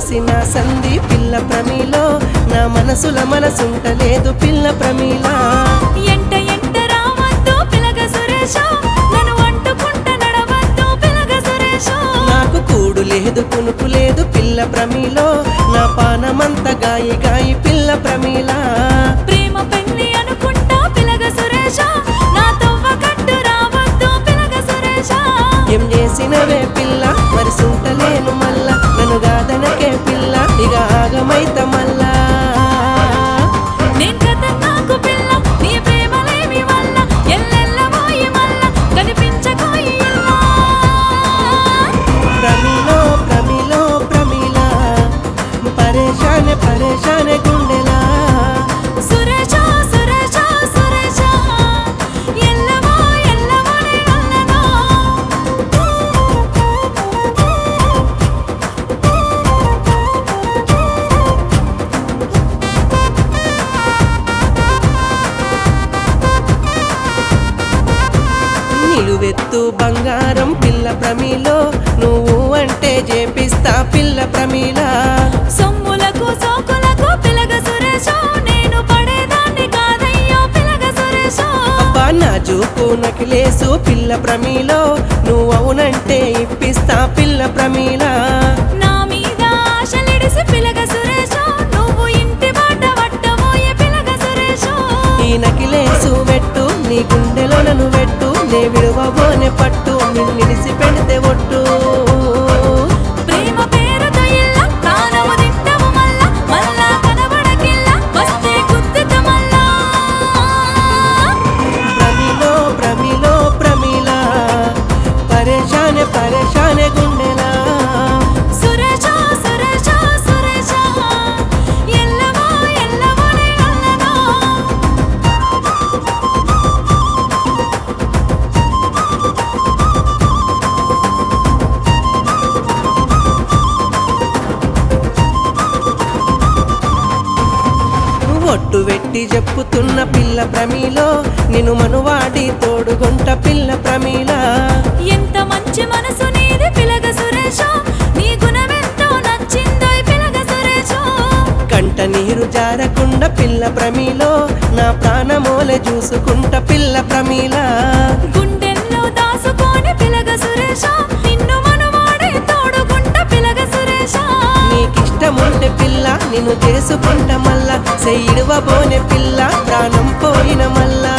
చూసిన సంధి పిల్ల ప్రమీలో నా మనసుల మనసుంటలేదు పిల్ల ప్రమీలా ఎంట ఎంట రావద్దు పిలగ సురేష నన్ను అంటుకుంట నడవద్దు పిలగ సురేష నాకు కూడు లేదు కునుకు లేదు పిల్ల ప్రమీలో నా పానమంత గాయి గాయి పిల్ల ప్రమీలా ప్రేమ పెళ్లి అనుకుంటా పిలగ సురేష నా తవ్వ కట్టు రావద్దు పిలగ సురేష ఏం చేసినవే పిల్ల మరి సుంటలేను మళ్ళా నన్ను గాదనకే పిల్ల ఇక ఆగమైత మళ్ళా నేను కథ నాకు పిల్ల నీ ప్రేమలేమి వల్ల ఎల్లెల్లబోయి మల్ల కనిపించకోయి ప్రమీలో ప్రమీలో ప్రమీలా పరేషానే పరేషానే గుండెలా సురేష సురేష సురేష ఎల్లవో ఎల్లవోనే అల్లనో నిలువెత్తు బంగారం పిల్ల ప్రమీలో నువ్వు అంటే చేపిస్తా పిల్ల ప్రమీలా సొమ్ములకు సోకులకు పిలగ సురేష నేను పడేదాన్ని కాదయ్యో పిలగ సురేష అబ్బా నా జూకు నకిలేసు పిల్ల ప్రమీలో నువ్వు అవునంటే ఇప్పిస్తా పిల్ల ప్రమీలా నా మీద ఆశలిడిసి పిలగ సురేష నువ్వు ఇంటి బాట పట్టబోయే పిలగ సురేష ఈ నకిలేసు పెట్టు నీ గుండెలో నన్ను పెట్టు నే విడువబోనే పట్టు నిన్నిడిసి పెడితే ఒట్టు ప్రేమ పేరుతో ఇల్ల ప్రాణము తింటవు మల్ల మల్ల కనబడకిల్ల వస్తే గుర్తుత మల్ల ప్రమీలో ప్రమీలో ప్రమీలా పరేషానే పరేషానే గుండెలా సురేష సురేష సురేష ఎల్లవో ఎల్లవోనే అల్లనో ఒట్టు వెట్టి చెప్పుతున్న పిల్ల ప్రమీలో నిన్ను మనువాడి తోడుగుంట పిల్ల ప్రమీలా ఎంత మంచి మనసు నీది పిలగ సురేష నీ గుణమెంతో నచ్చిందో పిలగ సురేష కంట నీరు జారకుండా పిల్ల ప్రమీలో నా ప్రాణమోలే చూసుకుంట పిల్ల ప్రమీలా గుండెల్లో దాసుకొని పిలగ సురేష నిన్ను మనవాడే తోడుకుంట పిలగ సురేష నీకిష్టముంటే పిల్ల నిన్ను చేసుకుంట మళ్ళా సెయ్యిడువబోనే పిల్ల ప్రాణం పోయిన మళ్ళా